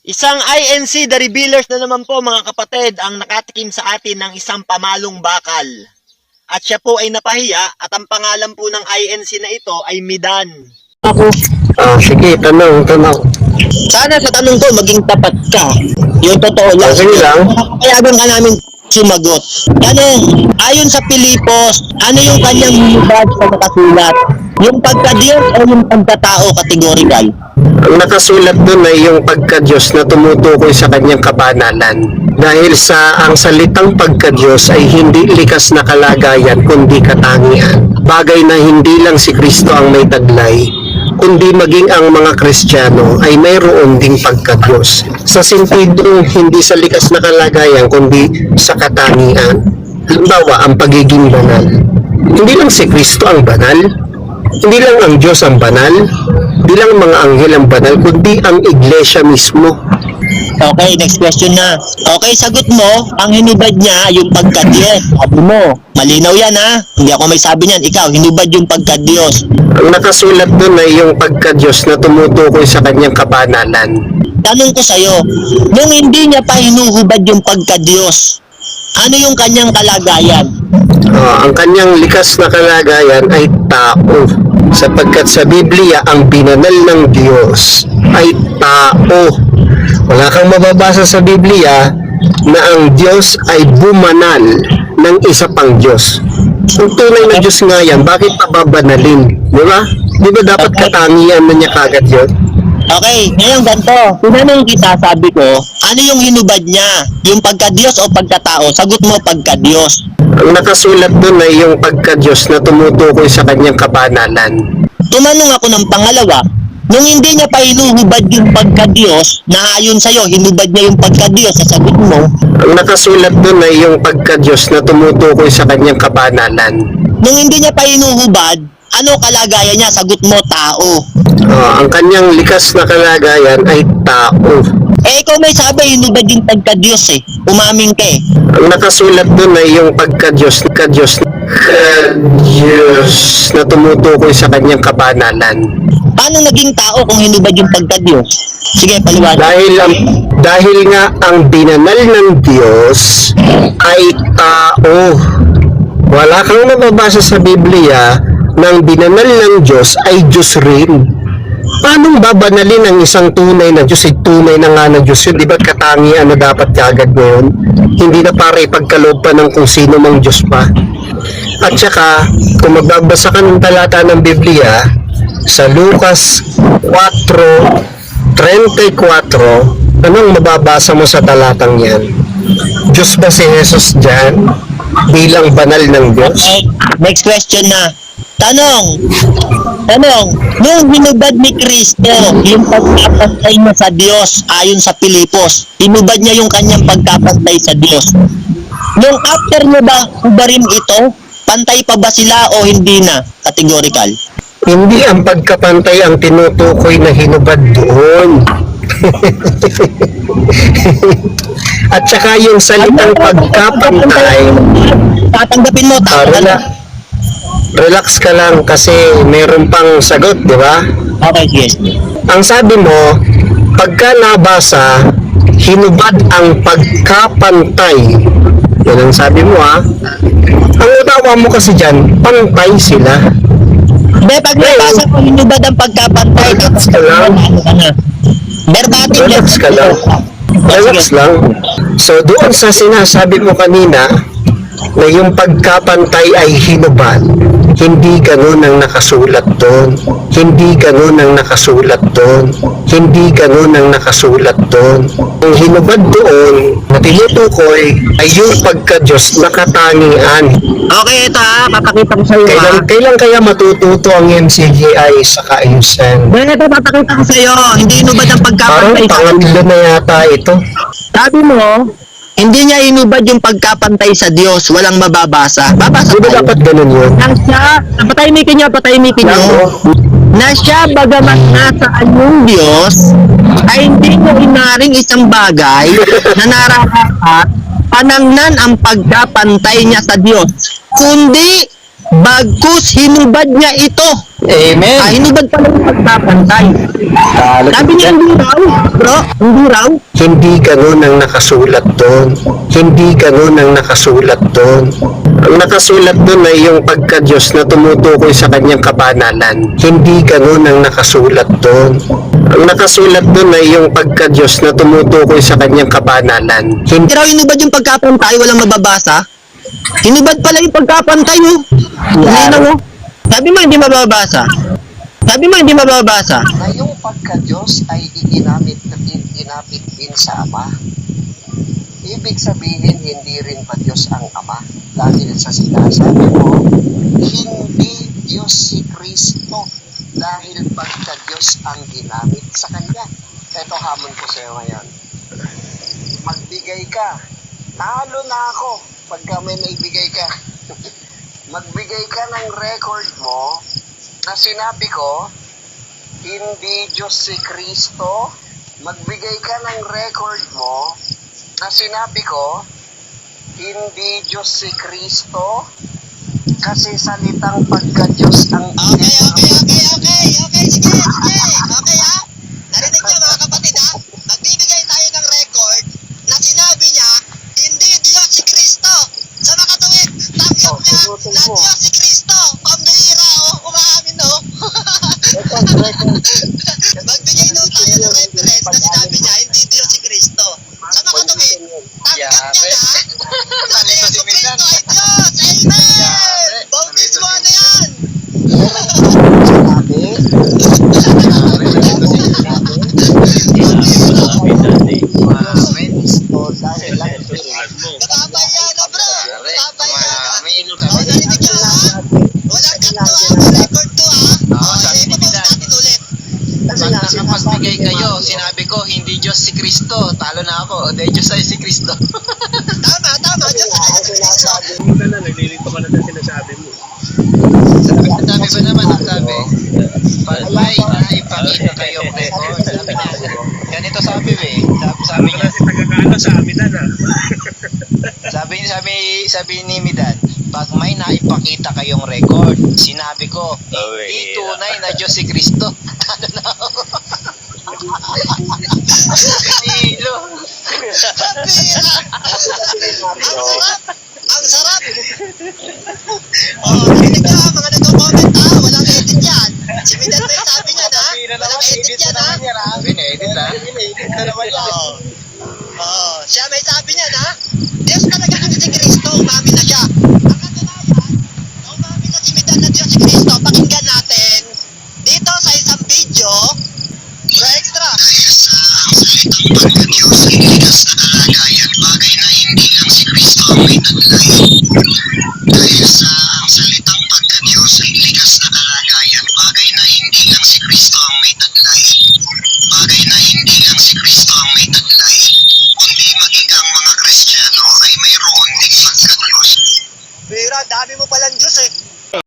Isang INC The Revealers na naman po mga kapatid ang nakatikim sa atin ng isang pamalong bakal. At siya po ay napahiya at ang pangalan po ng INC na ito ay Midan. Ako. Sige, tanong. Sana sa tanong ko maging tapat ka. Yung totoo lang. Sige lang. Kayagan ka namin sumagot. Tanong, ayon sa Pilipos, ano yung kanyang hinubad sa nakasulat? Yung pagka-Diyos o yung pagkatao categorical? Ang nakasulat doon ay yung pagka-Diyos na tumutukoy sa kanyang kabanalan. Dahil ang salitang pagka-Diyos ay hindi likas na kalagayan kundi katangian. Bagay na hindi lang si Kristo ang may taglay, kundi maging ang mga Kristiyano ay mayroon ding pagka-Diyos. Sa sentido hindi sa likas na kalagayan kundi sa katangian. Halimbawa, ang pagiging banal. Hindi lang si Kristo ang banal, hindi lang ang Diyos ang banal, hindi lang mga anghel ang banal, kundi ang iglesia mismo. Okay, next question na. Okay, sagot mo, ang hinubad niya yung pagka-Diyos. Sabi mo, malinaw yan ha. Hindi ako may sabi niyan. Ikaw, hinubad yung pagka-Diyos. Ang nakasulat doon ay yung pagka-Diyos na tumutukoy sa kanyang kabanalan. Tanong ko sa'yo, nung hindi niya pa hinuhubad yung pagka-Diyos, ano yung kanyang kalagayan? Ang kanyang likas na kalagayan ay tao. Sapagkat sa Biblia, ang binanal ng Diyos ay tao. Wala kang mababasa sa Biblia na ang Diyos ay bumanal ng isa pang Diyos. Kung tunay na Diyos nga yan, bakit pababanalin? Di ba? Di ba dapat katangian na niya kagad yun? Okay, ngayon ganito. Tinanong kita, sabi ko, ano yung hinubad niya? Yung pagka-Diyos o pagkatao? Sagot mo, pagka-Diyos. Ang nakasulat doon ay yung pagka-Diyos na tumutukoy sa kanyang kabanalan. Tumanong ako ng pangalawa, nung hindi niya pa hinuhubad yung pagka-Diyos, na ayon sa'yo, hinubad niya yung pagka-Diyos, sasagot mo, Ang nakasulat doon ay yung pagka-Diyos na tumutukoy sa kanyang kabanalan. nung hindi niya pa hinuhubad, ano kalagayan niya? Sagot mo, tao. Ang kanyang likas na kalagayan ay tao. Eh, ikaw may sabi, hinubad yung pagka-Diyos eh. Umaming ka eh. Ang nakasulat doon ay yung pagka-Diyos na tumutukoy sa kanyang kabanalan. Paano naging tao kung hinubad yung pagka-Diyos? Sige, paliwanag. Dahil nga ang binanal ng Diyos ay tao. Wala kang mababasa sa Biblia na ang binanal ng Diyos ay Diyos rin. Paano babanalin ang isang tunay na Diyos? Tunay na nga na Diyos yun. Di ba katangian na dapat kagad ngayon? Hindi na para ipagkaloob pa ng kung sino mang Diyos pa. At saka, kung magbabasa ka ng talata ng Biblia, sa Lucas 4:34, anong mababasa mo sa talatang yan? Diyos ba si Jesus dyan? Bilang banal ng Diyos? Okay, next question na. Tanong, nung hinubad ni Kristo yung pagkapantay niya sa Diyos ayon sa Pilipos, hinubad niya yung kanyang pagkapantay sa Diyos. Nung after niya ba hubarin ito, pantay pa ba sila o hindi na? Categorical. Hindi ang pagkapantay ang tinutukoy na hinubad doon. At saka yung salitang pagkapantay, Tatanggapin mo, relax ka lang kasi meron pang sagot, di ba? Okay, sige. Ang sabi mo, pagka nabasa, hinubad ang pagkapantay. Yan ang sabi mo ha. Ang utawa mo kasi dyan, pantay sila. Hindi, pag nabasa ko hinubad ang pagkapantay, Relax ka lang. Verbatim Relax ka lang. Relax lang. So doon sa sinasabi mo kanina, na yung pagkapantay ay hinubad, hindi ganun ang nakasulat doon. Hindi ganun ang nakasulat doon. Hindi ganun ang nakasulat doon. Ang hinubad doon na tinutukoy ay yung pagka-Diyos na katangian. Okay, ito ha, papakita ko sa iyo ha. Kailan kaya matututo ang MCGI sa kaayusan? Ito, papakita ko sa iyo, hindi hinubad ang Parang pagkapantay. pangatlo na yata ito. Sabi mo, hindi niya hinubad yung pagkapantay sa Diyos, walang mababasa. Babasa Di ba tayo. dapat ganun yun? Na siya, patahimikin niyo. Na siya, bagamat nasaan yung Diyos, ay hindi niya inaring isang bagay na nararapat panangnan ang pagkapantay niya sa Diyos, kundi bagkus hinubad niya ito. Amen. Hinubad pala yung pagpapantay. Sabi niya, hindi raw, bro, hindi raw. Hindi ganun ang nakasulat doon. Hindi ganun ang nakasulat doon. Ang nakasulat doon ay yung pagka-Diyos na tumutukoy sa kanyang kabanalan. Hindi ganun ang nakasulat doon. Ang nakasulat doon ay yung pagka-Diyos na tumutukoy sa kanyang kabanalan. Hindi raw hinubad yung pagkapantay, walang mababasa. Hinubad pala yung pagkapantay mo. Hindi mo. Sabi mo hindi mababasa. Sabi mo hindi mababasa. Na yung pagka-Diyos ay iginamit din sa Ama. Ibig sabihin, hindi rin pa Diyos ang Ama. Dahil sa sinasabi mo, hindi Diyos si Kristo. Dahil pagka-Diyos ang ginamit sa Kanya. Ito hamon ko sa iyo ngayon. Magbigay ka. Talo na ako pagka may naibigay ka. Magbigay ka ng record mo na sinabi ko, hindi Diyos si Kristo. Magbigay ka ng record mo na sinabi ko, hindi Diyos si Kristo. Kasi salitang pagka-Diyos ang... Okay. Sige. Okay, ha? Narinig niyo mga kapatid, ha? Magbibigay tayo ng record na sinabi niya, hindi Diyos si Kristo. Sa makatuwid, tanggap niya na Diyos si Kristo. Pambihira, umaamin, Magbigay daw tayo ng reference na sinabi niya, hindi Diyos si Kristo. Sa makatuwid, tanggap niya na Yesu Kristo ay Diyos. Amen! Bautismo na yan! Nakapaya na, bro! Nakapaya na! Narinig niyo, ha? Walang cut to, ha? Record to, ha? Ipapost natin ulit. Magbigay kayo, sinabi ko, hindi Diyos si Kristo. Talo na ako, dahil Diyos ay si Kristo. Tama. Diyos ay si Kristo. Naglilito ka na sa sinasabi mo. Sabi ba naman, ang sabi, pag may naipakita kayong record, sabi niya, ganito sabi sabi niya, Kasi tagakala sa amin na. sabi ni Midan, pag may naipakita kayong record, sinabi ko, hindi tunay na Diyos si Kristo. Ano na ako? Nilo. Pambihira! Ang sarap! Narinig niyo, ha? Mga nagko-comment, ha? Walang edit yan. Si Midan may sabi niya, ha? Walang edit yan, ha? Pinedit na. Siya may sabi niya na, Diyos talaga kasi si Kristo, umamin na siya. Ang katunayan, na umamin na si Midan na Diyos si Kristo, pakinggan natin dito sa isang video, Pro Extra. Dahil sa ang salitang pagka-Diyos ay likas na kalagayan, bagay na hindi lang si Kristo ang may taglay. Bagay na hindi lang si Kristo ang may taglay, kundi maging ang